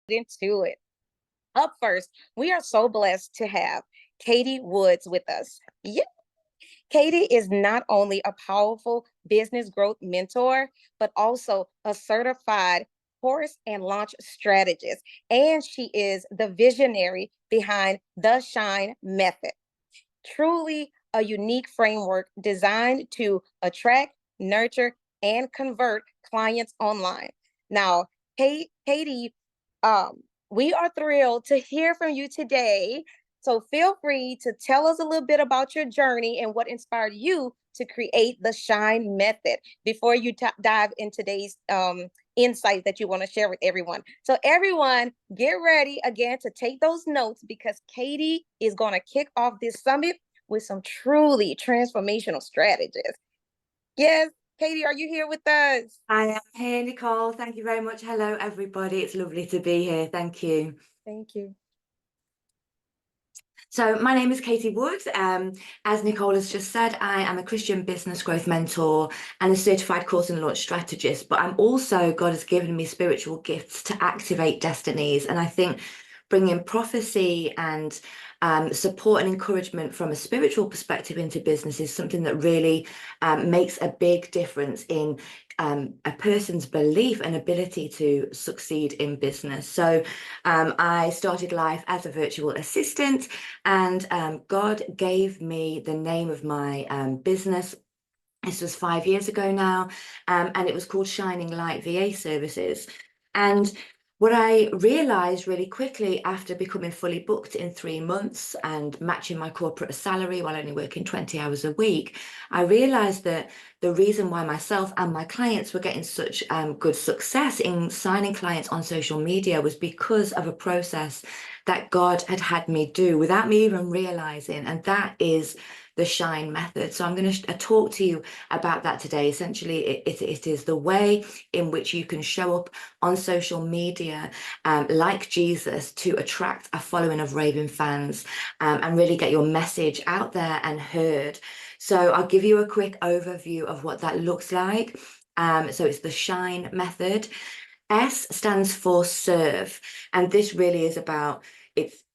into it. Up first, we are so blessed to have Katie Woods with us. Yeah. Katie is not only a powerful business growth mentor, but also a certified course and launch strategist. And she is the visionary behind the S.H.I.N.E method, truly a unique framework designed to attract, nurture, and convert clients online. Now, Katie, we are thrilled to hear from you today. So feel free to tell us a little bit about your journey and what inspired you to create the S.H.I.N.E method before you dive into today's insights that you want to share with everyone. So everyone, get ready again to take those notes because Katie is going to kick off this summit with some truly transformational strategies. Yes, Katie, are you here with us? I am here, Nicole. Thank you very much. Hello, everybody. It's lovely to be here. Thank you. Thank you. So my name is Katie Wood. As Nicole has just said, I am a Christian business growth mentor and a certified course and launch strategist, but I'm also, God has given me spiritual gifts to activate destinies. And I think bringing prophecy and support and encouragement from a spiritual perspective into business is something that really makes a big difference in a person's belief and ability to succeed in business. So I started life as a virtual assistant, and God gave me the name of my business. This was 5 years ago now, and it was called Shining Light VA Services. And what I realized really quickly after becoming fully booked in 3 months and matching my corporate salary while only working 20 hours a week, I realized that the reason why myself and my clients were getting such good success in signing clients on social media was because of a process that God had me do without me even realizing, and that is the S.H.I.N.E method. So I'm going to talk to you about that today. Essentially, it is the way in which you can show up on social media like Jesus to attract a following of raving fans and really get your message out there and heard. So I'll give you a quick overview of what that looks like. So it's the S.H.I.N.E method. S stands for serve, and this really is about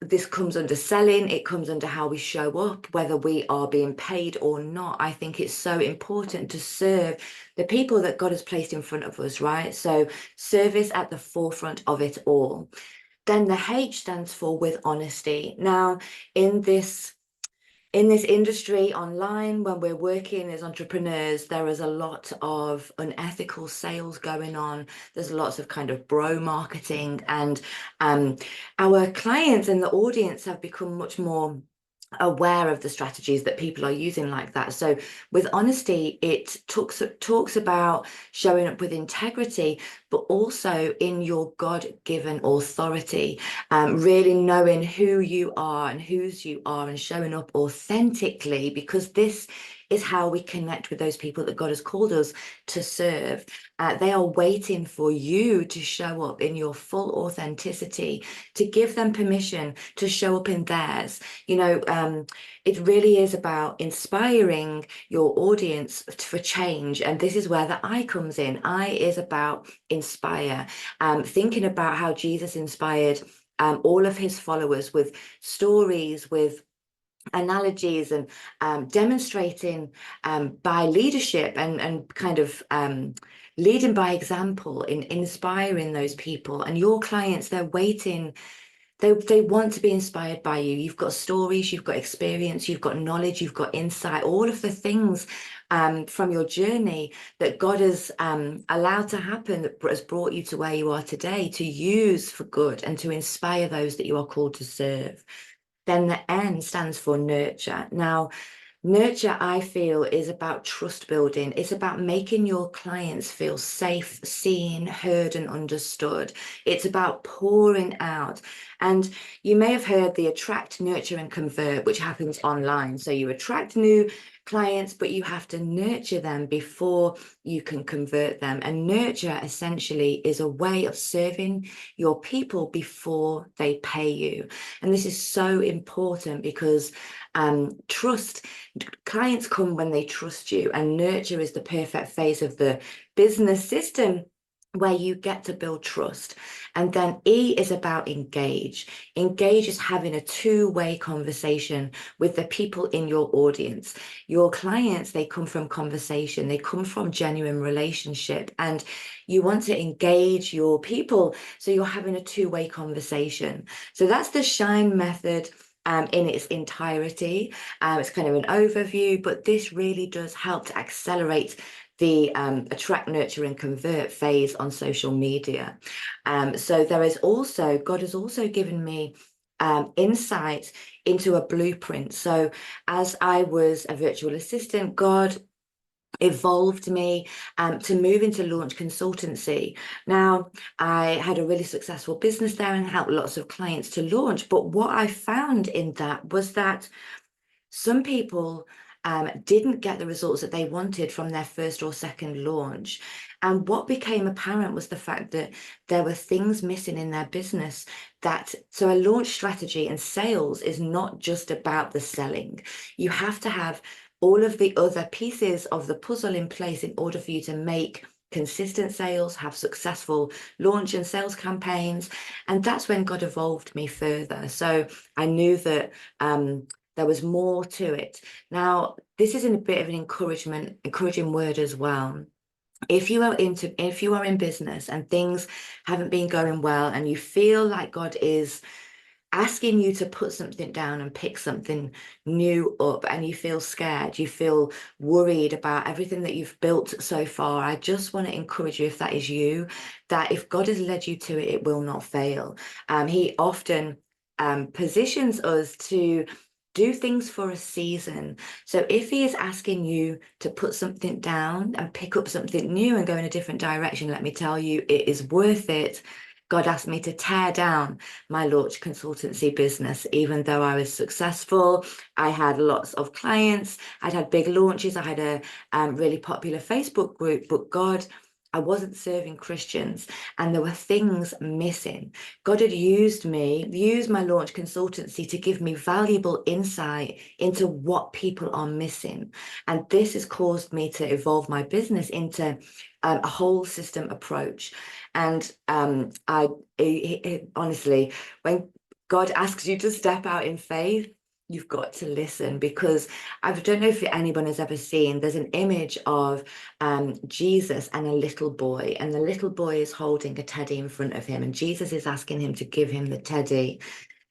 this comes under selling, it comes under how we show up, whether we are being paid or not. I think it's so important to serve the people that God has placed in front of us, right? So service at the forefront of it all. Then the H stands for with honesty. Now, in this industry online, when we're working as entrepreneurs, there is a lot of unethical sales going on. There's lots of kind of bro marketing, and our clients and the audience have become much more aware of the strategies that people are using like that. So with honesty, it talks about showing up with integrity, but also in your God-given authority, really knowing who you are and whose you are and showing up authentically, because this is how we connect with those people that God has called us to serve. They are waiting for you to show up in your full authenticity, to give them permission to show up in theirs. You know, it really is about inspiring your audience for change. And this is where the I comes in. I is about inspire, thinking about how Jesus inspired all of his followers with stories, with analogies, and demonstrating by leadership and kind of leading by example in inspiring those people. And your clients, they're waiting. They want to be inspired by you. You've got stories, you've got experience, you've got knowledge, you've got insight, all of the things from your journey that God has allowed to happen, that has brought you to where you are today, to use for good and to inspire those that you are called to serve. Then the N stands for nurture. Now, nurture, I feel, is about trust building. It's about making your clients feel safe, seen, heard, and understood. It's about pouring out. And you may have heard the attract, nurture, and convert, which happens online. So you attract new clients, but you have to nurture them before you can convert them. And nurture essentially is a way of serving your people before they pay you. And this is so important because trust, clients come when they trust you, and nurture is the perfect phase of the business system where you get to build trust. And then E is about engage. Engage is having a two-way conversation with the people in your audience. Your clients, they come from conversation, they come from genuine relationship, and you want to engage your people. So you're having a two-way conversation. So that's the S.H.I.N.E method. In its entirety. It's kind of an overview, but this really does help to accelerate the attract, nurture, and convert phase on social media. So there is also, God has also given me insight into a blueprint. So as I was a virtual assistant, God evolved me to move into launch consultancy. Now, I had a really successful business there and helped lots of clients to launch. But what I found in that was that some people didn't get the results that they wanted from their first or second launch. And what became apparent was the fact that there were things missing in their business so a launch strategy and sales is not just about the selling. You have to have all of the other pieces of the puzzle in place in order for you to make consistent sales, have successful launch and sales campaigns. And that's when God evolved me further. So I knew that there was more to it. Now, this is a bit of an encouraging word as well. If you are in business and things haven't been going well and you feel like God is asking you to put something down and pick something new up, and you feel scared, you feel worried about everything that you've built so far, I just want to encourage you, if that is you, that if God has led you to it, it will not fail. He often positions us to do things for a season. So if he is asking you to put something down and pick up something new and go in a different direction, let me tell you, it is worth it. God asked me to tear down my launch consultancy business. Even though I was successful, I had lots of clients, I'd had big launches, I had a really popular Facebook group, but God, I wasn't serving Christians and there were things missing. God had used my launch consultancy to give me valuable insight into what people are missing. And this has caused me to evolve my business into a whole system approach. And honestly, when God asks you to step out in faith, you've got to listen, because I don't know if anyone has ever seen, there's an image of Jesus and a little boy, and the little boy is holding a teddy in front of him, and Jesus is asking him to give him the teddy.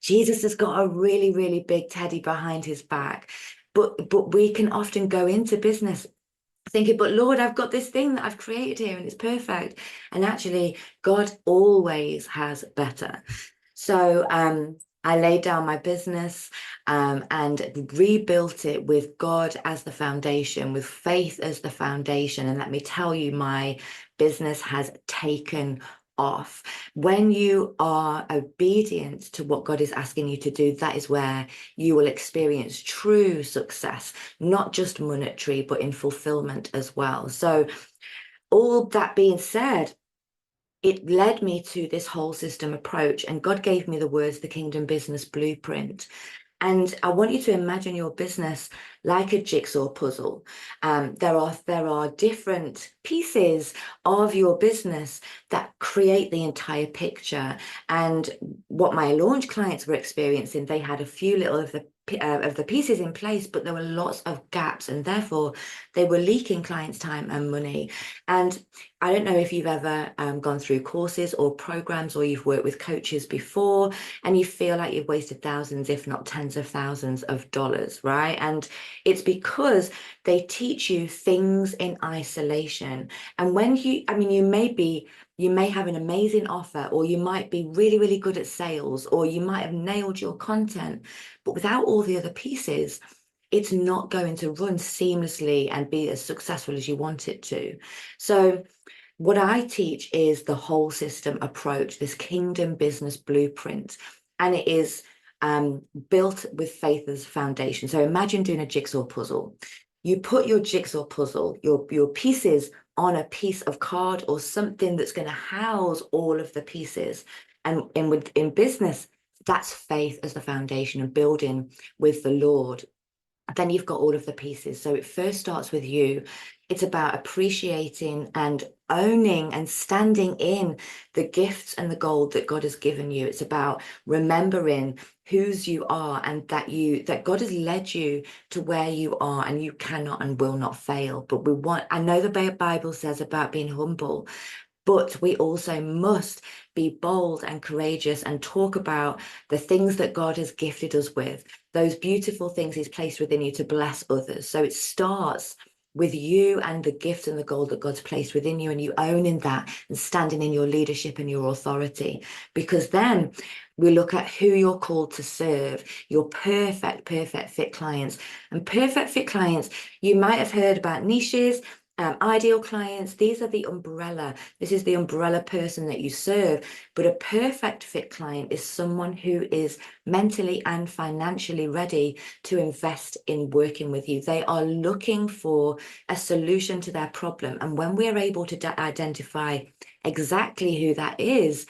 Jesus has got a really, really big teddy behind his back. But we can often go into business thinking, but Lord, I've got this thing that I've created here and it's perfect. And actually, God always has better. So I laid down my business and rebuilt it with God as the foundation, with faith as the foundation. And let me tell you, my business has taken off. When you are obedient to what God is asking you to do, that is where you will experience true success, not just monetary, but in fulfillment as well. So all that being said, it led me to this whole system approach, and God gave me the words, the Kingdom Business Blueprint. And I want you to imagine your business like a jigsaw puzzle. There are different pieces of your business that create the entire picture. And what my launch clients were experiencing, they had a few little of the pieces in place, but there were lots of gaps, and therefore they were leaking clients' time and money. And I don't know if you've ever gone through courses or programs, or you've worked with coaches before, and you feel like you've wasted thousands, if not tens of thousands of dollars, right? And it's because they teach you things in isolation. And when you may have an amazing offer, or you might be really, really good at sales, or you might have nailed your content, but without all the other pieces, it's not going to run seamlessly and be as successful as you want it to. So what I teach is the whole system approach, this Kingdom Business Blueprint, and it is built with faith as foundation. So imagine doing a jigsaw puzzle. You put your jigsaw puzzle, your pieces on a piece of card or something that's going to house all of the pieces. And in business, that's faith as the foundation and building with the Lord. Then you've got all of the pieces. So it first starts with you. It's about appreciating and owning and standing in the gifts and the gold that God has given you. It's about remembering whose you are and that God has led you to where you are, and you cannot and will not fail. But I know the Bible says about being humble, but we also must be bold and courageous and talk about the things that God has gifted us with, those beautiful things he's placed within you to bless others. So it starts with you and the gift and the gold that God's placed within you, and you owning that and standing in your leadership and your authority. Because then we look at who you're called to serve, your perfect fit clients. And perfect fit clients, you might have heard about niches, ideal clients. These are the umbrella. This is the umbrella person that you serve. But a perfect fit client is someone who is mentally and financially ready to invest in working with you. They are looking for a solution to their problem. And when we're able to identify exactly who that is,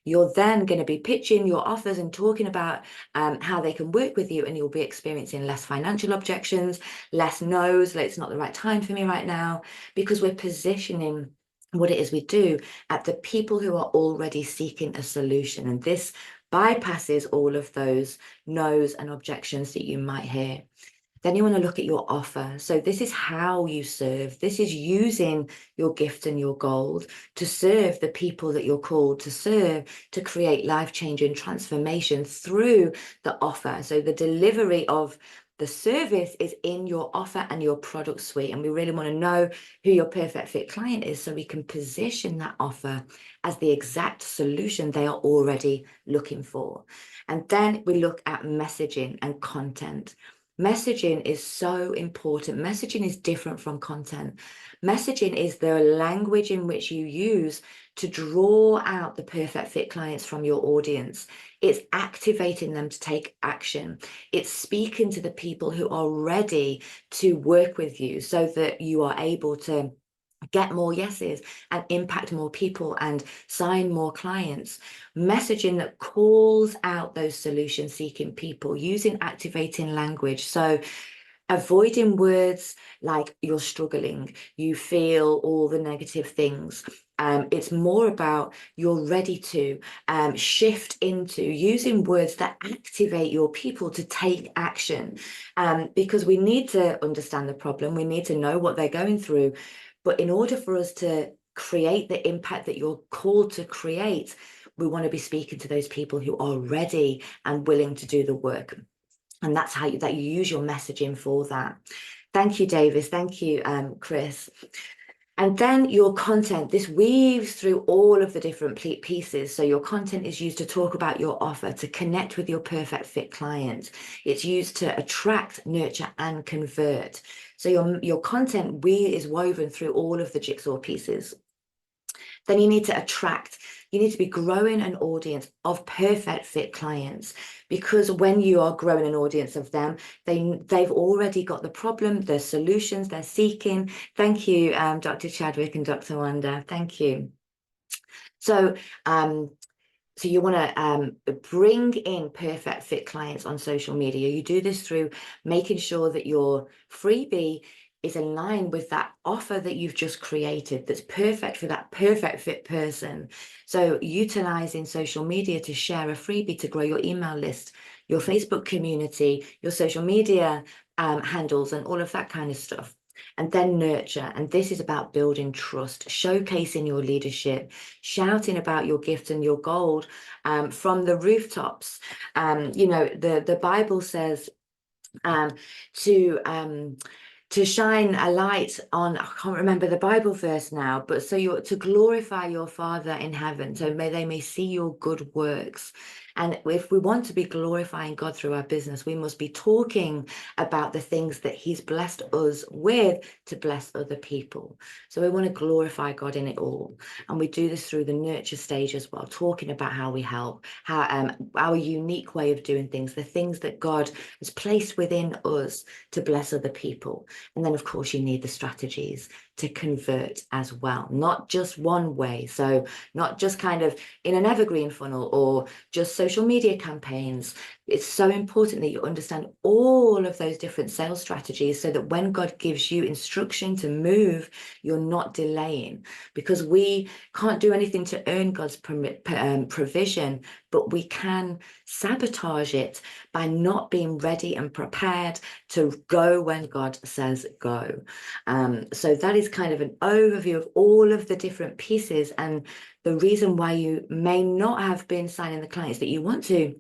you're then going to be pitching your offers and talking about how they can work with you, and you'll be experiencing less financial objections, less no's, like it's not the right time for me right now, because we're positioning what it is we do at the people who are already seeking a solution. And this bypasses all of those no's and objections that you might hear. Then you want to look at your offer. So this is how you serve. This is using your gift and your gold to serve the people that you're called to serve, to create life-changing transformation through the offer. So the delivery of the service is in your offer and your product suite. And we really want to know who your perfect fit client is, so we can position that offer as the exact solution they are already looking for. And then we look at messaging and content. Messaging is so important. Messaging is different from content. Messaging is the language in which you use to draw out the perfect fit clients from your audience. It's activating them to take action. It's speaking to the people who are ready to work with you, so that you are able to get more yeses and impact more people and sign more clients. Messaging that calls out those solution seeking people, using activating language. So avoiding words like you're struggling, you feel all the negative things. It's more about you're ready to shift into using words that activate your people to take action, because we need to understand the problem. We need to know what they're going through. But in order for us to create the impact that you're called to create, we want to be speaking to those people who are ready and willing to do the work. And that's how you use your messaging for that. Thank you, Davis. Thank you, Chris. And then your content, this weaves through all of the different pieces. So your content is used to talk about your offer, to connect with your perfect fit client. It's used to attract, nurture, and convert. So your content is woven through all of the jigsaw pieces. Then you need to attract, you need to be growing an audience of perfect fit clients, because when you are growing an audience of them, they've already got the problem, the solutions they're seeking. Thank you, Dr. Chadwick and Dr. Wanda. Thank you. So you want to bring in perfect fit clients on social media. You do this through making sure that your freebie is aligned with that offer that you've just created, that's perfect for that perfect fit person. So utilizing social media to share a freebie to grow your email list, your Facebook community, your social media handles, and all of that kind of stuff. And then nurture. And this is about building trust, showcasing your leadership, shouting about your gift and your gold from the rooftops. You know, the Bible says to shine a light on, I can't remember the Bible verse now, but so you're to glorify your Father in heaven, so they may see your good works. And if we want to be glorifying God through our business, we must be talking about the things that he's blessed us with to bless other people. So we want to glorify God in it all. And we do this through the nurture stage as well, talking about how we help, how our unique way of doing things, the things that God has placed within us to bless other people. And then, of course, you need the strategies to convert as well, not just one way. So not just kind of in an evergreen funnel or just social media campaigns. It's so important that you understand all of those different sales strategies so that when God gives you instruction to move, you're not delaying, because we can't do anything to earn God's provision, but we can sabotage it by not being ready and prepared to go when God says go. So that is kind of an overview of all of the different pieces, and the reason why you may not have been signing the clients that you want to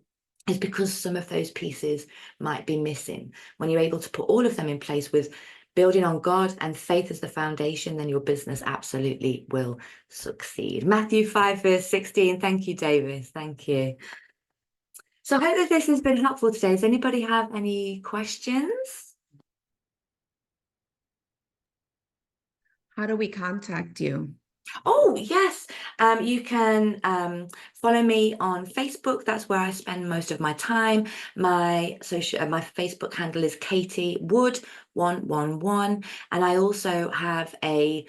is because some of those pieces might be missing. When you're able to put all of them in place with building on God and faith as the foundation, then your business absolutely will succeed. Matthew 5 verse 16. Thank you, Davis. Thank you. So I hope that this has been helpful today. Does anybody have any questions? How do we contact you? Oh, yes. You can follow me on Facebook. That's where I spend most of my time. My Facebook handle is Katie Wood 111. And I also have a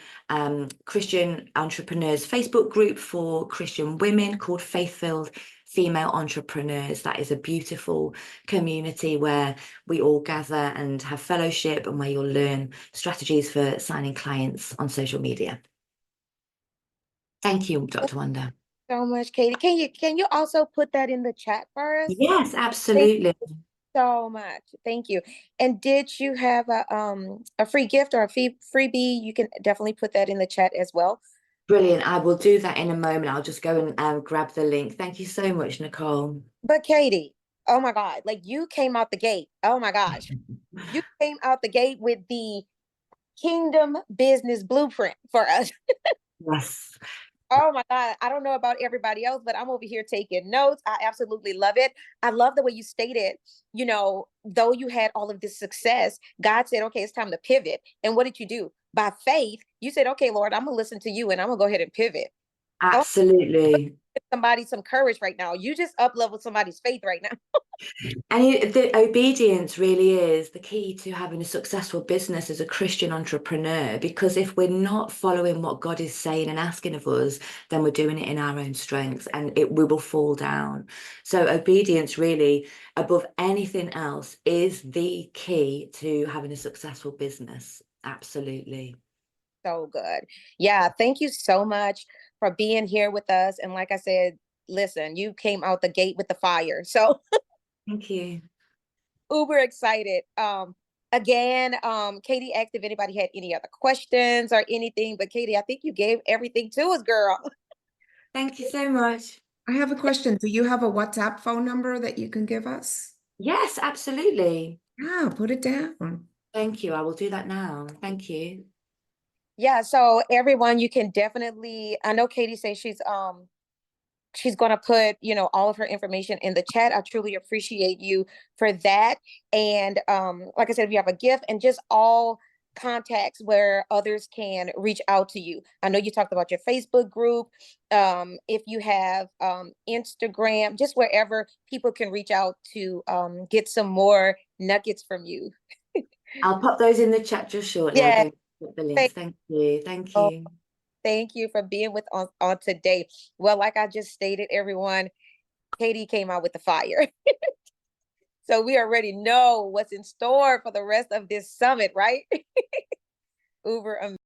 Christian entrepreneurs Facebook group for Christian women called Faith-Filled Female Entrepreneurs. That is a beautiful community where we all gather and have fellowship, and where you'll learn strategies for signing clients on social media. Thank you, Dr. Wanda. So much, Katie. Can you also put that in the chat for us? Yes, absolutely. So much. Thank you. And did you have a free gift or a freebie? You can definitely put that in the chat as well. Brilliant. I will do that in a moment. I'll just go and grab the link. Thank you so much, Nicole. But Katie, oh my God, like you came out the gate. Oh my gosh. You came out the gate with the kingdom business blueprint for us. Yes. Oh my God. I don't know about everybody else, but I'm over here taking notes. I absolutely love it. I love the way you stated, though you had all of this success, God said, okay, it's time to pivot. And what did you do? By faith, you said, okay, Lord, I'm going to listen to you and I'm going to go ahead and pivot. Absolutely. Somebody some courage right now. You just up leveled somebody's faith right now. And the obedience really is the key to having a successful business as a Christian entrepreneur, because if we're not following what God is saying and asking of us, then we're doing it in our own strength, and we will fall down. So obedience really, above anything else, is the key to having a successful business. Absolutely. So good. Yeah. Thank you so much for being here with us. And like I said, listen, you came out the gate with the fire. So Thank you. uber excited. Again, Katie asked if anybody had any other questions or anything, but Katie, I think you gave everything to us, girl. Thank you so much. I have a question. Do you have a WhatsApp phone number that you can give us? Yes, absolutely. Yeah, put it down. Thank you. I will do that now. Thank you. Yeah, so everyone, you can definitely, I know Katie says she's going to put, all of her information in the chat. I truly appreciate you for that. And like I said, if you have a gift and just all contacts where others can reach out to you. I know you talked about your Facebook group. If you have Instagram, just wherever people can reach out to get some more nuggets from you. I'll pop those in the chat just shortly. I'll Yeah. go get the links. Thank you. Thank Oh, you. thank you for being with on today. Well, like I just stated, everyone, Katie came out with the fire. So we already know what's in store for the rest of this summit, right? Uber amazing.